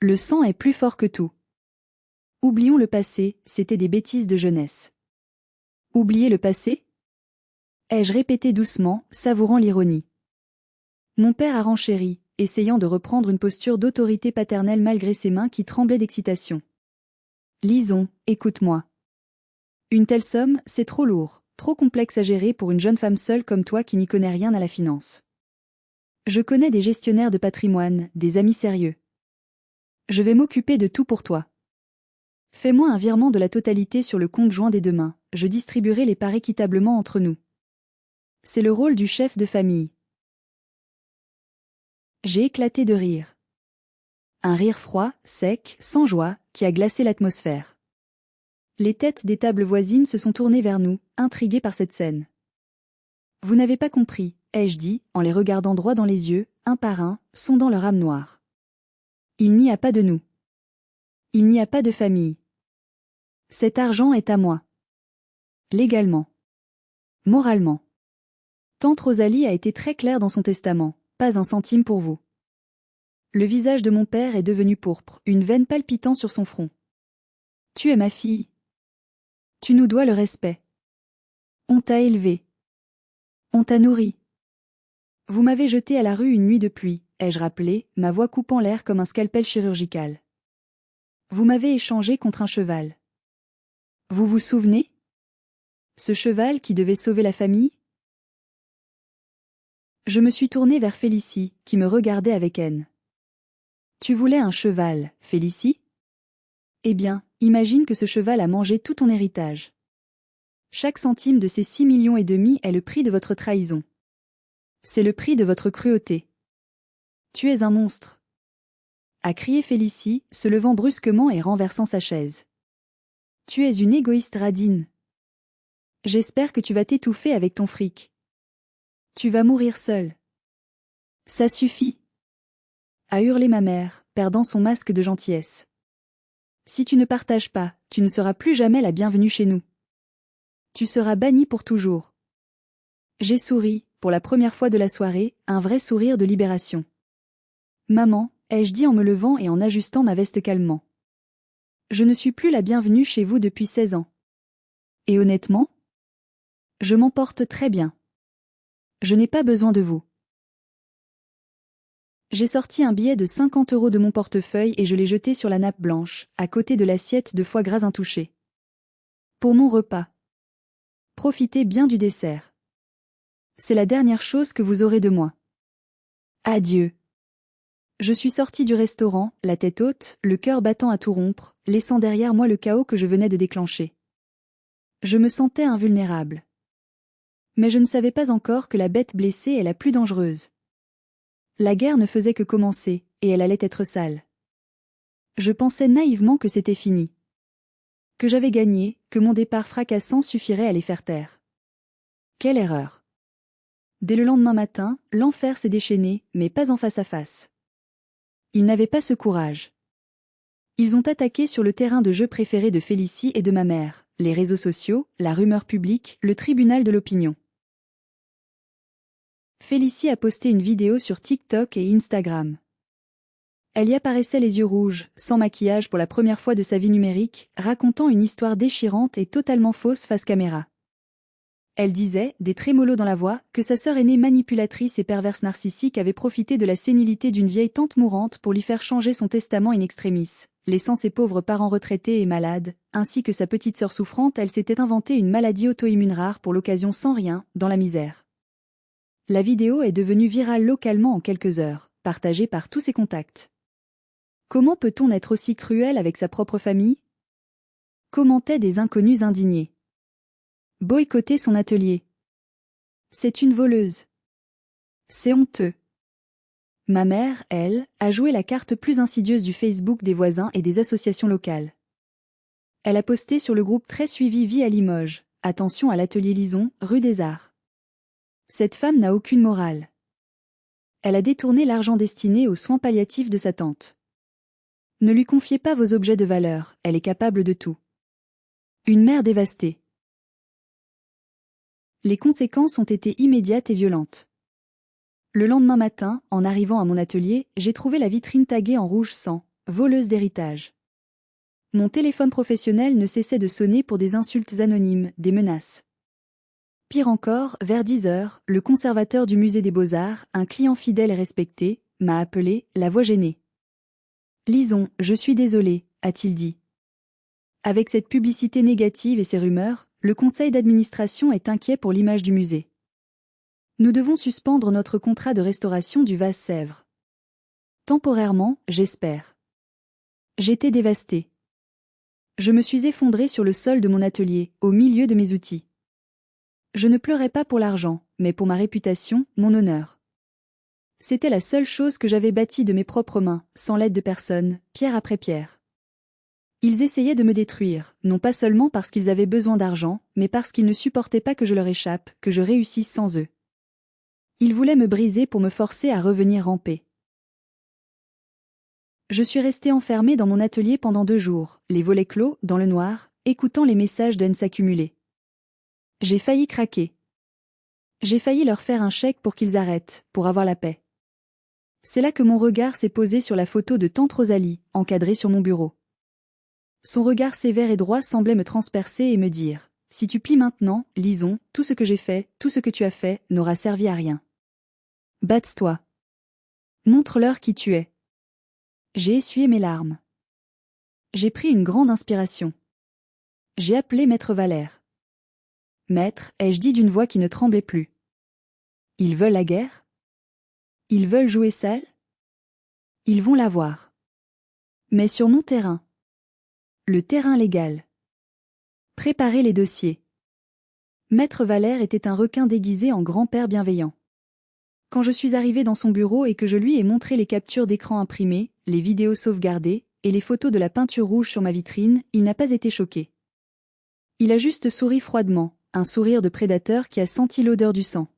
Le sang est plus fort que tout. Oublions le passé, c'était des bêtises de jeunesse. Oublier le passé? Ai-je répété doucement, savourant l'ironie. Mon père a renchéri, essayant de reprendre une posture d'autorité paternelle malgré ses mains qui tremblaient d'excitation. Lisons, écoute-moi. Une telle somme, c'est trop lourd, trop complexe à gérer pour une jeune femme seule comme toi qui n'y connaît rien à la finance. Je connais des gestionnaires de patrimoine, des amis sérieux. Je vais m'occuper de tout pour toi. Fais-moi un virement de la totalité sur le compte joint des deux mains, je distribuerai les parts équitablement entre nous. C'est le rôle du chef de famille. J'ai éclaté de rire. Un rire froid, sec, sans joie, qui a glacé l'atmosphère. Les têtes des tables voisines se sont tournées vers nous, intriguées par cette scène. Vous n'avez pas compris, ai-je dit, en les regardant droit dans les yeux, un par un, sondant leur âme noire. Il n'y a pas de nous. Il n'y a pas de famille. Cet argent est à moi. Légalement. Moralement. Tante Rosalie a été très claire dans son testament, pas un centime pour vous. Le visage de mon père est devenu pourpre, une veine palpitant sur son front. Tu es ma fille. Tu nous dois le respect. On t'a élevé. On t'a nourri. Vous m'avez jeté à la rue une nuit de pluie, ai-je rappelé, ma voix coupant l'air comme un scalpel chirurgical. Vous m'avez échangé contre un cheval. Vous vous souvenez? Ce cheval qui devait sauver la famille? Je me suis tournée vers Félicie, qui me regardait avec haine. Tu voulais un cheval, Félicie? Eh bien, imagine que ce cheval a mangé tout ton héritage. Chaque centime de ces 6,5 millions est le prix de votre trahison. C'est le prix de votre cruauté. Tu es un monstre. A crié Félicie, se levant brusquement et renversant sa chaise. Tu es une égoïste radine. J'espère que tu vas t'étouffer avec ton fric. Tu vas mourir seule. Ça suffit. A hurlé ma mère, perdant son masque de gentillesse. Si tu ne partages pas, tu ne seras plus jamais la bienvenue chez nous. Tu seras bannie pour toujours. J'ai souri, pour la première fois de la soirée, un vrai sourire de libération. Maman, ai-je dit en me levant et en ajustant ma veste calmement. Je ne suis plus la bienvenue chez vous depuis 16 ans. Et honnêtement, je m'en porte très bien. Je n'ai pas besoin de vous. J'ai sorti un billet de 50 € de mon portefeuille et je l'ai jeté sur la nappe blanche, à côté de l'assiette de foie gras intouché. Pour mon repas. Profitez bien du dessert. C'est la dernière chose que vous aurez de moi. Adieu. Je suis sortie du restaurant, la tête haute, le cœur battant à tout rompre, laissant derrière moi le chaos que je venais de déclencher. Je me sentais invulnérable. Mais je ne savais pas encore que la bête blessée est la plus dangereuse. La guerre ne faisait que commencer, et elle allait être sale. Je pensais naïvement que c'était fini. Que j'avais gagné, que mon départ fracassant suffirait à les faire taire. Quelle erreur. Dès le lendemain matin, l'enfer s'est déchaîné, mais pas en face à face. Ils n'avaient pas ce courage. Ils ont attaqué sur le terrain de jeu préféré de Félicie et de ma mère, les réseaux sociaux, la rumeur publique, le tribunal de l'opinion. Félicie a posté une vidéo sur TikTok et Instagram. Elle y apparaissait les yeux rouges, sans maquillage pour la première fois de sa vie numérique, racontant une histoire déchirante et totalement fausse face caméra. Elle disait, des trémolos dans la voix, que sa sœur aînée manipulatrice et perverse narcissique avait profité de la sénilité d'une vieille tante mourante pour lui faire changer son testament in extremis, laissant ses pauvres parents retraités et malades, ainsi que sa petite sœur souffrante. Elle s'était inventée une maladie auto-immune rare pour l'occasion sans rien, dans la misère. La vidéo est devenue virale localement en quelques heures, partagée par tous ses contacts. Comment peut-on être aussi cruel avec sa propre famille? Commentaient des inconnus indignés. Boycotter son atelier. C'est une voleuse. C'est honteux. Ma mère, elle, a joué la carte plus insidieuse du Facebook des voisins et des associations locales. Elle a posté sur le groupe très suivi Vie à Limoges, attention à l'atelier Lison, rue des Arts. Cette femme n'a aucune morale. Elle a détourné l'argent destiné aux soins palliatifs de sa tante. Ne lui confiez pas vos objets de valeur, elle est capable de tout. Une mère dévastée. Les conséquences ont été immédiates et violentes. Le lendemain matin, en arrivant à mon atelier, j'ai trouvé la vitrine taguée en rouge sang, voleuse d'héritage. Mon téléphone professionnel ne cessait de sonner pour des insultes anonymes, des menaces. Pire encore, vers 10 heures, le conservateur du musée des Beaux-Arts, un client fidèle et respecté, m'a appelé, la voix gênée. « Lison, je suis désolé, a-t-il dit. Avec cette publicité négative et ces rumeurs, le conseil d'administration est inquiet pour l'image du musée. Nous devons suspendre notre contrat de restauration du vase Sèvres. Temporairement, j'espère. J'étais dévastée. Je me suis effondrée sur le sol de mon atelier, au milieu de mes outils. Je ne pleurais pas pour l'argent, mais pour ma réputation, mon honneur. C'était la seule chose que j'avais bâtie de mes propres mains, sans l'aide de personne, pierre après pierre. Ils essayaient de me détruire, non pas seulement parce qu'ils avaient besoin d'argent, mais parce qu'ils ne supportaient pas que je leur échappe, que je réussisse sans eux. Ils voulaient me briser pour me forcer à revenir ramper. Je suis restée enfermée dans mon atelier pendant 2 jours, les volets clos, dans le noir, écoutant les messages de haine s'accumuler. J'ai failli craquer. J'ai failli leur faire un chèque pour qu'ils arrêtent, pour avoir la paix. C'est là que mon regard s'est posé sur la photo de tante Rosalie, encadrée sur mon bureau. Son regard sévère et droit semblait me transpercer et me dire « Si tu plies maintenant, Lison, tout ce que j'ai fait, tout ce que tu as fait, n'aura servi à rien. Batte-toi. Montre-leur qui tu es. » J'ai essuyé mes larmes. J'ai pris une grande inspiration. J'ai appelé Maître Valère. « Maître, ai-je dit d'une voix qui ne tremblait plus. Ils veulent la guerre? Ils veulent jouer sale? Ils vont l'avoir. Mais sur mon terrain. Le terrain légal. Préparez les dossiers. » Maître Valère était un requin déguisé en grand-père bienveillant. Quand je suis arrivée dans son bureau et que je lui ai montré les captures d'écran imprimées, les vidéos sauvegardées, et les photos de la peinture rouge sur ma vitrine, il n'a pas été choqué. Il a juste souri froidement, un sourire de prédateur qui a senti l'odeur du sang.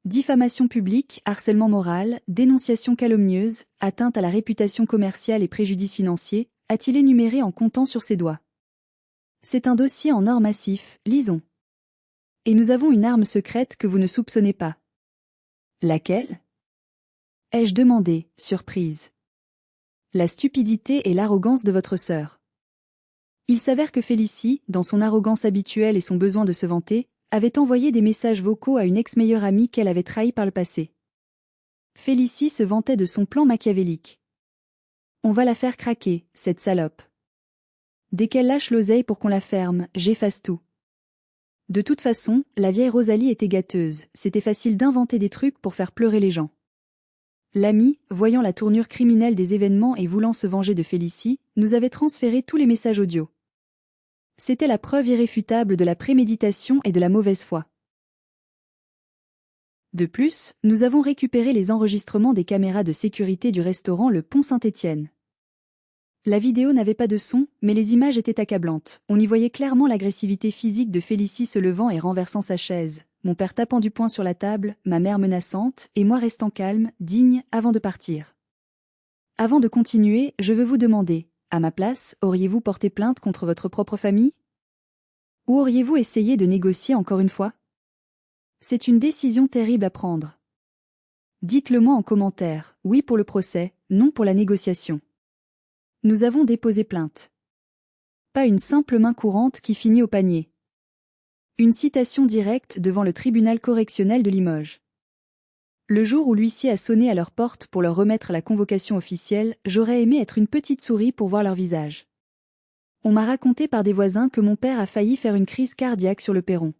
Diffamation publique, harcèlement moral, dénonciation calomnieuse, atteinte à la réputation commerciale et préjudice financier, a-t-il énuméré en comptant sur ses doigts. C'est un dossier en or massif, lisons. Et nous avons une arme secrète que vous ne soupçonnez pas. Laquelle? Ai-je demandé, surprise. La stupidité et l'arrogance de votre sœur. Il s'avère que Félicie, dans son arrogance habituelle et son besoin de se vanter, avait envoyé des messages vocaux à une ex-meilleure amie qu'elle avait trahie par le passé. Félicie se vantait de son plan machiavélique. On va la faire craquer, cette salope. Dès qu'elle lâche l'oseille pour qu'on la ferme, j'efface tout. De toute façon, la vieille Rosalie était gâteuse, c'était facile d'inventer des trucs pour faire pleurer les gens. L'ami, voyant la tournure criminelle des événements et voulant se venger de Félicie, nous avait transféré tous les messages audio. C'était la preuve irréfutable de la préméditation et de la mauvaise foi. De plus, nous avons récupéré les enregistrements des caméras de sécurité du restaurant Le Pont Saint-Étienne. La vidéo n'avait pas de son, mais les images étaient accablantes. On y voyait clairement l'agressivité physique de Félicie se levant et renversant sa chaise, mon père tapant du poing sur la table, ma mère menaçante, et moi restant calme, digne, avant de partir. Avant de continuer, je veux vous demander, à ma place, auriez-vous porté plainte contre votre propre famille? Ou auriez-vous essayé de négocier encore une fois? C'est une décision terrible à prendre. Dites-le moi en commentaire, oui pour le procès, non pour la négociation. Nous avons déposé plainte. Pas une simple main courante qui finit au panier. Une citation directe devant le tribunal correctionnel de Limoges. Le jour où l'huissier a sonné à leur porte pour leur remettre la convocation officielle, j'aurais aimé être une petite souris pour voir leur visage. On m'a raconté par des voisins que mon père a failli faire une crise cardiaque sur le perron.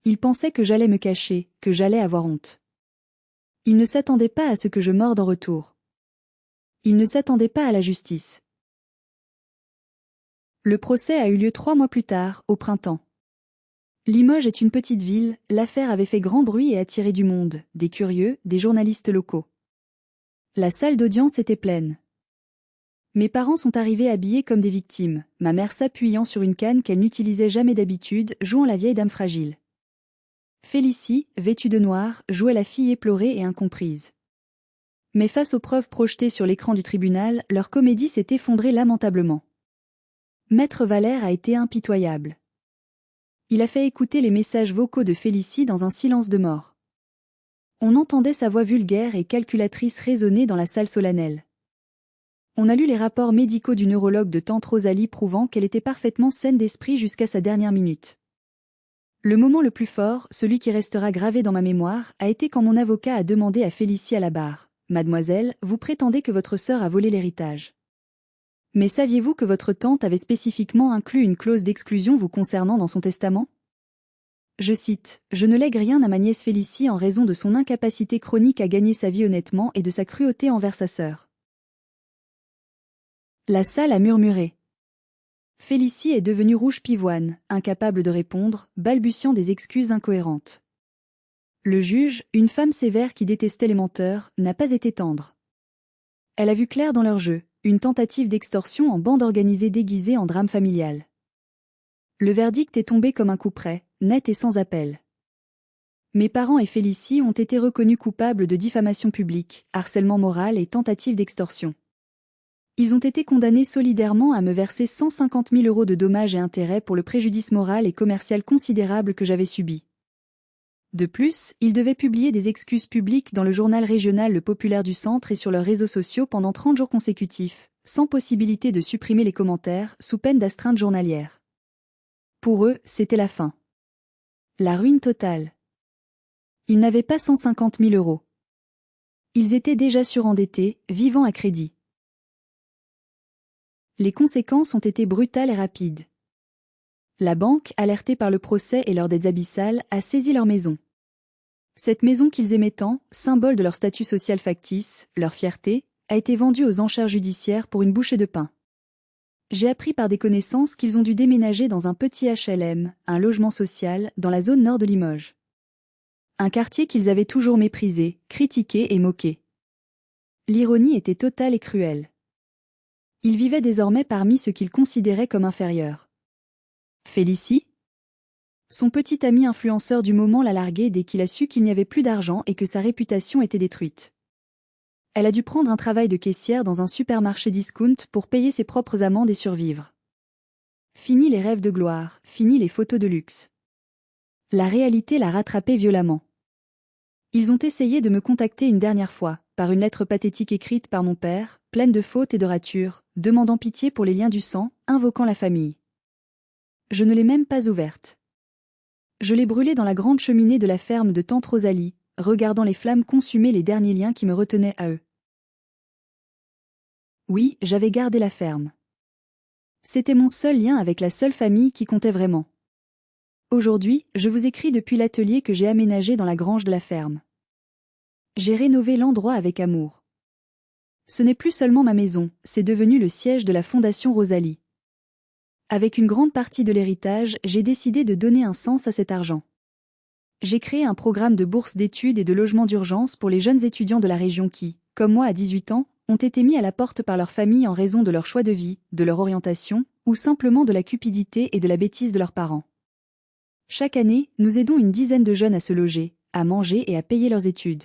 Il pensait que j'allais me cacher, que j'allais avoir honte. Il ne s'attendait pas à ce que je morde en retour. Il ne s'attendait pas à la justice. Le procès a eu lieu 3 mois plus tard, au printemps. Limoges est une petite ville, l'affaire avait fait grand bruit et attiré du monde, des curieux, des journalistes locaux. La salle d'audience était pleine. Mes parents sont arrivés habillés comme des victimes, ma mère s'appuyant sur une canne qu'elle n'utilisait jamais d'habitude, jouant la vieille dame fragile. Félicie, vêtue de noir, jouait la fille éplorée et incomprise. Mais face aux preuves projetées sur l'écran du tribunal, leur comédie s'est effondrée lamentablement. Maître Valère a été impitoyable. Il a fait écouter les messages vocaux de Félicie dans un silence de mort. On entendait sa voix vulgaire et calculatrice résonner dans la salle solennelle. On a lu les rapports médicaux du neurologue de tante Rosalie prouvant qu'elle était parfaitement saine d'esprit jusqu'à sa dernière minute. Le moment le plus fort, celui qui restera gravé dans ma mémoire, a été quand mon avocat a demandé à Félicie à la barre. Mademoiselle, vous prétendez que votre sœur a volé l'héritage. Mais saviez-vous que votre tante avait spécifiquement inclus une clause d'exclusion vous concernant dans son testament? Je cite, « Je ne lègue rien à ma nièce Félicie en raison de son incapacité chronique à gagner sa vie honnêtement et de sa cruauté envers sa sœur. » La salle a murmuré. Félicie est devenue rouge pivoine, incapable de répondre, balbutiant des excuses incohérentes. Le juge, une femme sévère qui détestait les menteurs, n'a pas été tendre. Elle a vu clair dans leur jeu, une tentative d'extorsion en bande organisée déguisée en drame familial. Le verdict est tombé comme un coup près, net et sans appel. Mes parents et Félicie ont été reconnus coupables de diffamation publique, harcèlement moral et tentative d'extorsion. Ils ont été condamnés solidairement à me verser 150 000 € de dommages et intérêts pour le préjudice moral et commercial considérable que j'avais subi. De plus, ils devaient publier des excuses publiques dans le journal régional Le Populaire du Centre et sur leurs réseaux sociaux pendant 30 jours consécutifs, sans possibilité de supprimer les commentaires, sous peine d'astreinte journalière. Pour eux, c'était la fin. La ruine totale. Ils n'avaient pas 150 000 €. Ils étaient déjà surendettés, vivant à crédit. Les conséquences ont été brutales et rapides. La banque, alertée par le procès et leurs dettes abyssales, a saisi leur maison. Cette maison qu'ils aimaient tant, symbole de leur statut social factice, leur fierté, a été vendue aux enchères judiciaires pour une bouchée de pain. J'ai appris par des connaissances qu'ils ont dû déménager dans un petit HLM, un logement social, dans la zone nord de Limoges. Un quartier qu'ils avaient toujours méprisé, critiqué et moqué. L'ironie était totale et cruelle. Ils vivaient désormais parmi ceux qu'ils considéraient comme inférieurs. Félicie? Son petit ami influenceur du moment l'a largué dès qu'il a su qu'il n'y avait plus d'argent et que sa réputation était détruite. Elle a dû prendre un travail de caissière dans un supermarché discount pour payer ses propres amendes et survivre. Fini les rêves de gloire, fini les photos de luxe. La réalité l'a rattrapée violemment. Ils ont essayé de me contacter une dernière fois, par une lettre pathétique écrite par mon père, pleine de fautes et de ratures, demandant pitié pour les liens du sang, invoquant la famille. Je ne l'ai même pas ouverte. Je l'ai brûlée dans la grande cheminée de la ferme de tante Rosalie, regardant les flammes consumer les derniers liens qui me retenaient à eux. Oui, j'avais gardé la ferme. C'était mon seul lien avec la seule famille qui comptait vraiment. Aujourd'hui, je vous écris depuis l'atelier que j'ai aménagé dans la grange de la ferme. J'ai rénové l'endroit avec amour. Ce n'est plus seulement ma maison, c'est devenu le siège de la Fondation Rosalie. Avec une grande partie de l'héritage, j'ai décidé de donner un sens à cet argent. J'ai créé un programme de bourse d'études et de logement d'urgence pour les jeunes étudiants de la région qui, comme moi à 18 ans, ont été mis à la porte par leur famille en raison de leur choix de vie, de leur orientation, ou simplement de la cupidité et de la bêtise de leurs parents. Chaque année, nous aidons une dizaine de jeunes à se loger, à manger et à payer leurs études.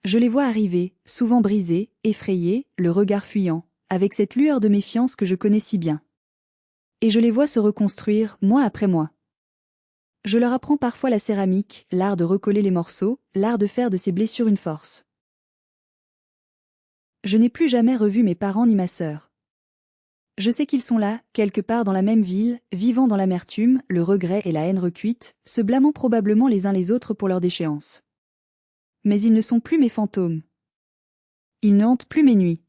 Je les vois arriver, souvent brisés, effrayés, le regard fuyant, avec cette lueur de méfiance que je connais si bien. Et je les vois se reconstruire, mois après mois. Je leur apprends parfois la céramique, l'art de recoller les morceaux, l'art de faire de ces blessures une force. Je n'ai plus jamais revu mes parents ni ma sœur. Je sais qu'ils sont là, quelque part dans la même ville, vivant dans l'amertume, le regret et la haine recuite, se blâmant probablement les uns les autres pour leur déchéance. Mais ils ne sont plus mes fantômes. Ils ne hantent plus mes nuits.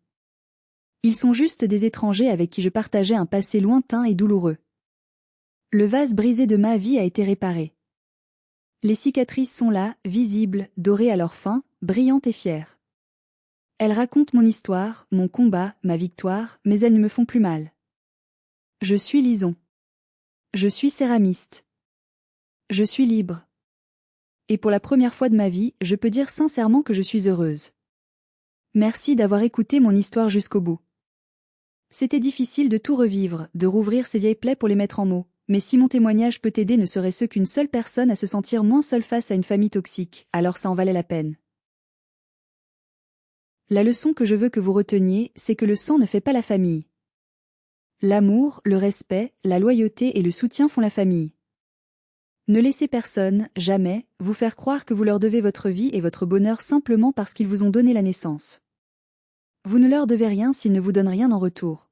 Ils sont juste des étrangers avec qui je partageais un passé lointain et douloureux. Le vase brisé de ma vie a été réparé. Les cicatrices sont là, visibles, dorées à leur fin, brillantes et fières. Elles racontent mon histoire, mon combat, ma victoire, mais elles ne me font plus mal. Je suis Lison. Je suis céramiste. Je suis libre. Et pour la première fois de ma vie, je peux dire sincèrement que je suis heureuse. Merci d'avoir écouté mon histoire jusqu'au bout. C'était difficile de tout revivre, de rouvrir ces vieilles plaies pour les mettre en mots, mais si mon témoignage peut aider ne serait-ce qu'une seule personne à se sentir moins seule face à une famille toxique, alors ça en valait la peine. La leçon que je veux que vous reteniez, c'est que le sang ne fait pas la famille. L'amour, le respect, la loyauté et le soutien font la famille. Ne laissez personne, jamais, vous faire croire que vous leur devez votre vie et votre bonheur simplement parce qu'ils vous ont donné la naissance. Vous ne leur devez rien s'ils ne vous donnent rien en retour.